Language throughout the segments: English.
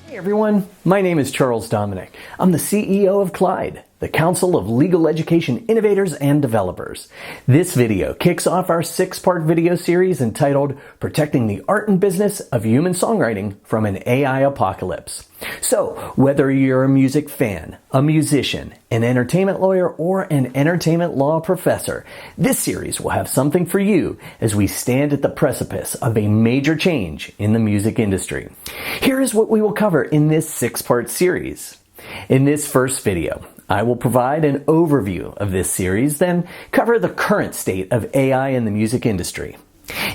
Hey everyone, my name is Charles Dominick. I'm the CEO of Clyde, the Council of Legal Education Innovators and Developers. This video kicks off our 6-part video series entitled Protecting the Art and Business of Human Songwriting from an AI Apocalypse. So, whether you're a music fan, a musician, an entertainment lawyer, or an entertainment law professor, this series will have something for you as we stand at the precipice of a major change in the music industry. Here is what we will cover in this 6-part series. In this first video, I will provide an overview of this series, then cover the current state of AI in the music industry.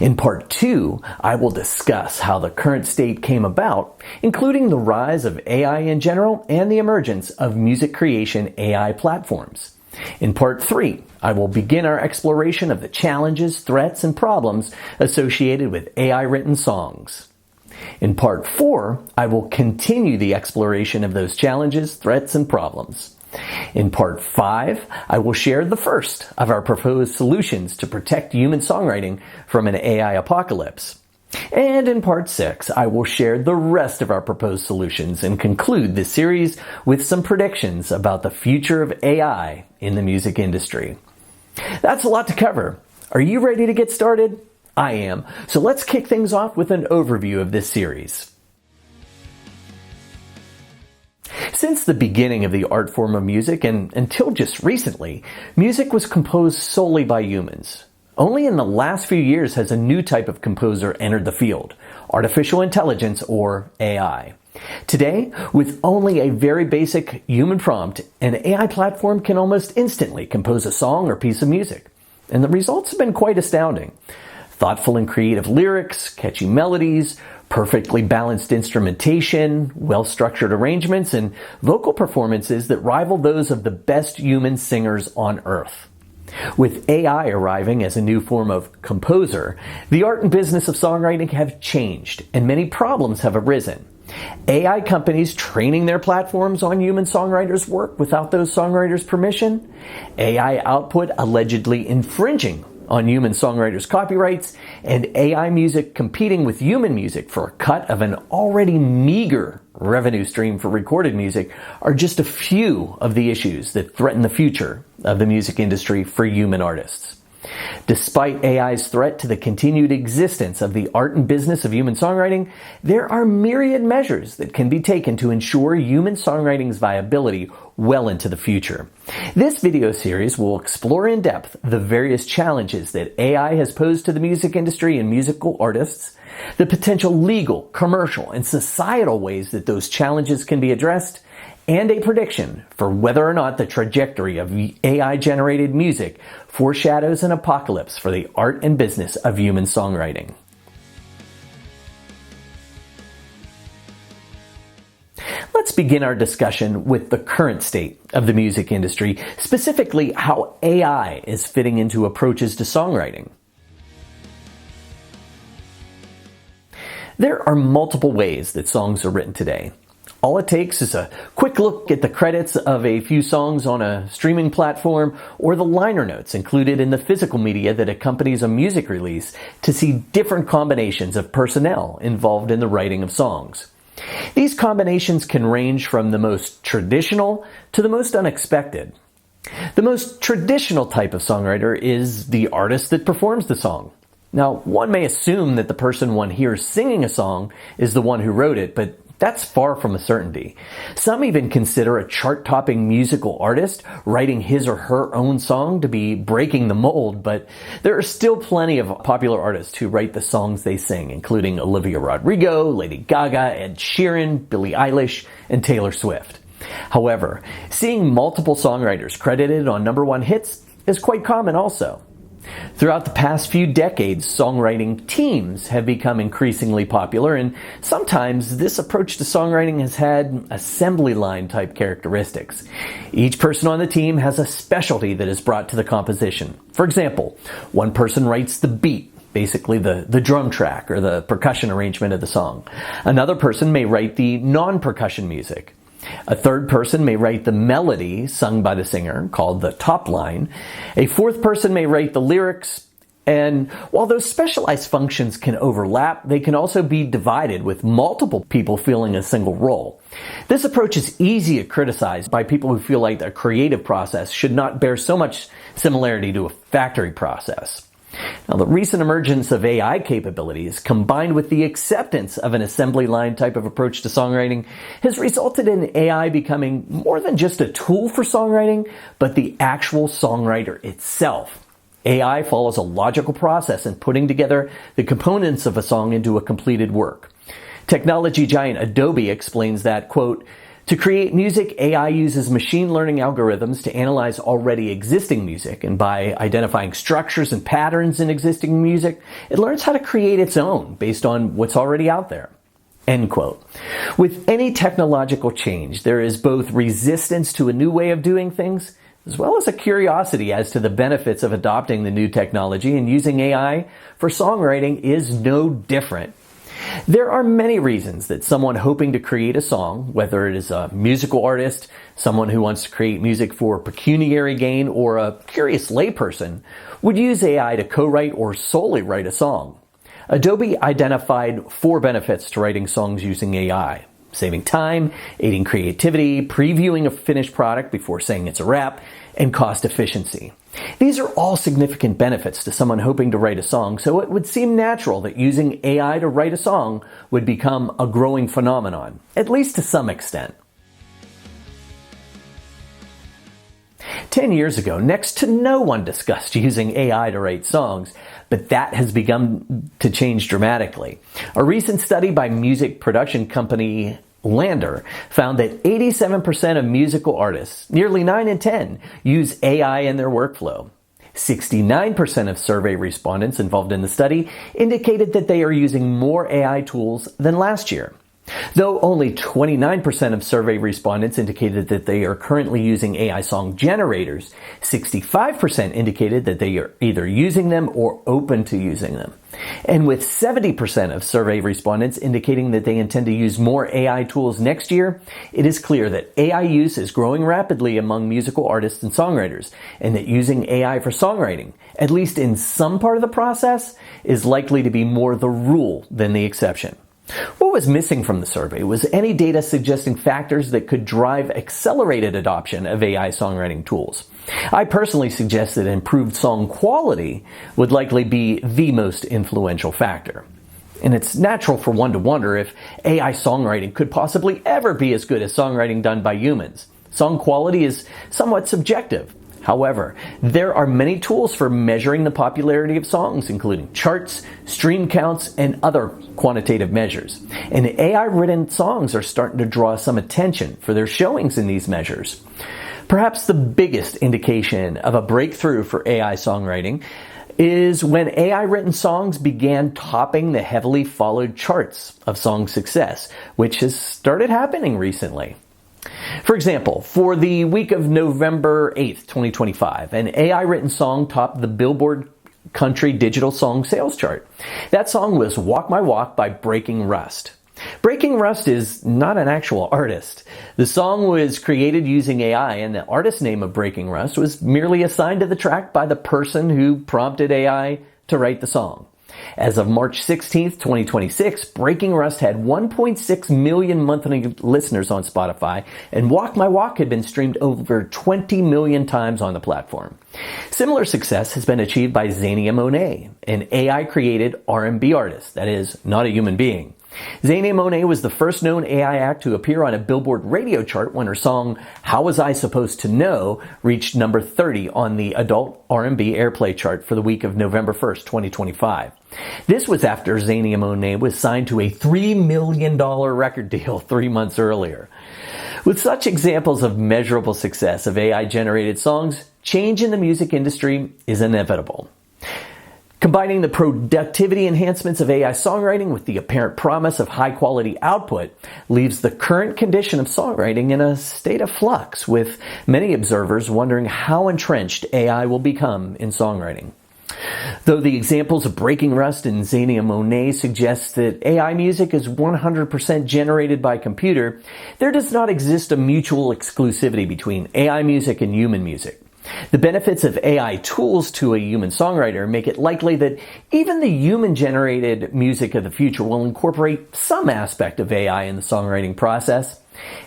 In part 2, I will discuss how the current state came about, including the rise of AI in general and the emergence of music creation AI platforms. In part 3, I will begin our exploration of the challenges, threats, and problems associated with AI-written songs. In part 4, I will continue the exploration of those challenges, threats, and problems. In part 5, I will share the first of our proposed solutions to protect human songwriting from an AI apocalypse. And in part 6, I will share the rest of our proposed solutions and conclude this series with some predictions about the future of AI in the music industry. That's a lot to cover. Are you ready to get started? I am. So let's kick things off with an overview of this series. Since the beginning of the art form of music, and until just recently, music was composed solely by humans. Only in the last few years has a new type of composer entered the field, artificial intelligence or AI. Today, with only a very basic human prompt, an AI platform can almost instantly compose a song or piece of music. And the results have been quite astounding. Thoughtful and creative lyrics, catchy melodies, perfectly balanced instrumentation, well-structured arrangements, and vocal performances that rival those of the best human singers on earth. With AI arriving as a new form of composer, the art and business of songwriting have changed, and many problems have arisen. AI companies training their platforms on human songwriters' work without those songwriters' permission, AI output allegedly infringing on human songwriters' copyrights, and AI music competing with human music for a cut of an already meager revenue stream for recorded music are just a few of the issues that threaten the future of the music industry for human artists. Despite AI's threat to the continued existence of the art and business of human songwriting, there are myriad measures that can be taken to ensure human songwriting's viability well into the future. This video series will explore in depth the various challenges that AI has posed to the music industry and musical artists, the potential legal, commercial, and societal ways that those challenges can be addressed, and a prediction for whether or not the trajectory of AI-generated music foreshadows an apocalypse for the art and business of human songwriting. Let's begin our discussion with the current state of the music industry, specifically how AI is fitting into approaches to songwriting. There are multiple ways that songs are written today. All it takes is a quick look at the credits of a few songs on a streaming platform or the liner notes included in the physical media that accompanies a music release to see different combinations of personnel involved in the writing of songs. These combinations can range from the most traditional to the most unexpected. The most traditional type of songwriter is the artist that performs the song. Now, one may assume that the person one hears singing a song is the one who wrote it, but that's far from a certainty. Some even consider a chart-topping musical artist writing his or her own song to be breaking the mold, but there are still plenty of popular artists who write the songs they sing, including Olivia Rodrigo, Lady Gaga, Ed Sheeran, Billie Eilish, and Taylor Swift. However, seeing multiple songwriters credited on #1 hits is quite common also. Throughout the past few decades, songwriting teams have become increasingly popular, and sometimes this approach to songwriting has had assembly line type characteristics. Each person on the team has a specialty that is brought to the composition. For example, one person writes the beat, basically the drum track or the percussion arrangement of the song. Another person may write the non-percussion music. A third person may write the melody sung by the singer, called the top line. A fourth person may write the lyrics, And while those specialized functions can overlap, they can also be divided with multiple people filling a single role. This approach is easy to criticize by people who feel like a creative process should not bear so much similarity to a factory process. Now, the recent emergence of AI capabilities, combined with the acceptance of an assembly line type of approach to songwriting, has resulted in AI becoming more than just a tool for songwriting, but the actual songwriter itself. AI follows a logical process in putting together the components of a song into a completed work. Technology giant Adobe explains that, quote, "To create music, AI uses machine learning algorithms to analyze already existing music, and by identifying structures and patterns in existing music, it learns how to create its own based on what's already out there." End quote. With any technological change, there is both resistance to a new way of doing things, as well as a curiosity as to the benefits of adopting the new technology, and using AI for songwriting is no different. There are many reasons that someone hoping to create a song, whether it is a musical artist, someone who wants to create music for pecuniary gain, or a curious layperson, would use AI to co-write or solely write a song. Adobe identified 4 benefits to writing songs using AI: saving time, aiding creativity, previewing a finished product before saying it's a wrap, and cost efficiency. These are all significant benefits to someone hoping to write a song, so it would seem natural that using AI to write a song would become a growing phenomenon, at least to some extent. 10 years ago, next to no one discussed using AI to write songs, but that has begun to change dramatically. A recent study by music production company Lander found that 87% of musical artists, nearly 9 in 10, use AI in their workflow. 69% of survey respondents involved in the study indicated that they are using more AI tools than last year. Though only 29% of survey respondents indicated that they are currently using AI song generators, 65% indicated that they are either using them or open to using them. And with 70% of survey respondents indicating that they intend to use more AI tools next year, it is clear that AI use is growing rapidly among musical artists and songwriters, and that using AI for songwriting, at least in some part of the process, is likely to be more the rule than the exception. What was missing from the survey was any data suggesting factors that could drive accelerated adoption of AI songwriting tools. I personally suggest that improved song quality would likely be the most influential factor. And it's natural for one to wonder if AI songwriting could possibly ever be as good as songwriting done by humans. Song quality is somewhat subjective. However, there are many tools for measuring the popularity of songs, including charts, stream counts, and other quantitative measures. And AI-written songs are starting to draw some attention for their showings in these measures. Perhaps the biggest indication of a breakthrough for AI songwriting is when AI-written songs began topping the heavily followed charts of song success, which has started happening recently. For example, for the week of November 8th, 2025, an AI-written song topped the Billboard Country Digital Song Sales Chart. That song was Walk My Walk by Breaking Rust. Breaking Rust is not an actual artist. The song was created using AI, and the artist name of Breaking Rust was merely assigned to the track by the person who prompted AI to write the song. As of March 16th, 2026, Breaking Rust had 1.6 million monthly listeners on Spotify, and Walk My Walk had been streamed over 20 million times on the platform. Similar success has been achieved by Zania Monet, an AI-created R&B artist, that is, not a human being. Zania Monet was the first known AI act to appear on a Billboard radio chart when her song How Was I Supposed to Know reached number 30 on the adult R&B airplay chart for the week of November 1st, 2025. This was after Zania Monet was signed to a $3 million record deal 3 months earlier. With such examples of measurable success of AI-generated songs, change in the music industry is inevitable. Combining the productivity enhancements of AI songwriting with the apparent promise of high-quality output leaves the current condition of songwriting in a state of flux, with many observers wondering how entrenched AI will become in songwriting. Though the examples of Breaking Rust and Zania Monet suggest that AI music is 100% generated by computer, there does not exist a mutual exclusivity between AI music and human music. The benefits of AI tools to a human songwriter make it likely that even the human-generated music of the future will incorporate some aspect of AI in the songwriting process.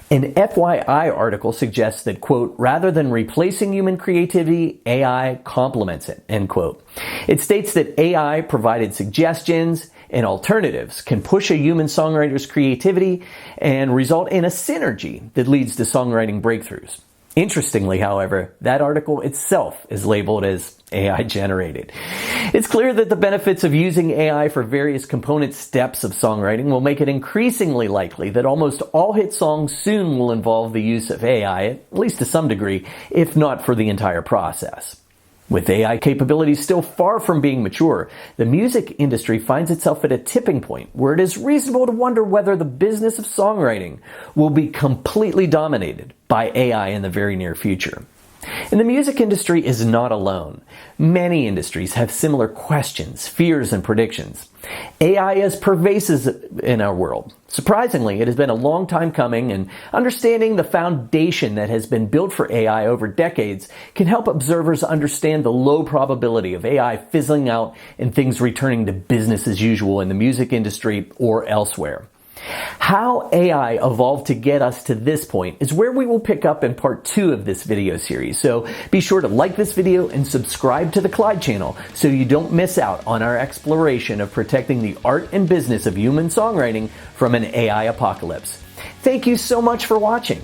An FYI article suggests that, quote, rather than replacing human creativity, AI complements it, end quote. It states that AI provided suggestions and alternatives can push a human songwriter's creativity and result in a synergy that leads to songwriting breakthroughs. Interestingly, however, that article itself is labeled as AI generated. It's clear that the benefits of using AI for various component steps of songwriting will make it increasingly likely that almost all hit songs soon will involve the use of AI, at least to some degree, if not for the entire process. With AI capabilities still far from being mature, the music industry finds itself at a tipping point where it is reasonable to wonder whether the business of songwriting will be completely dominated by AI in the very near future. And the music industry is not alone. Many industries have similar questions, fears, and predictions. AI is pervasive in our world. Surprisingly, it has been a long time coming, and understanding the foundation that has been built for AI over decades can help observers understand the low probability of AI fizzling out and things returning to business as usual in the music industry or elsewhere. How AI evolved to get us to this point is where we will pick up in part 2 of this video series. So be sure to like this video and subscribe to the Clyde channel so you don't miss out on our exploration of protecting the art and business of human songwriting from an AI apocalypse. Thank you so much for watching.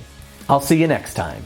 I'll see you next time.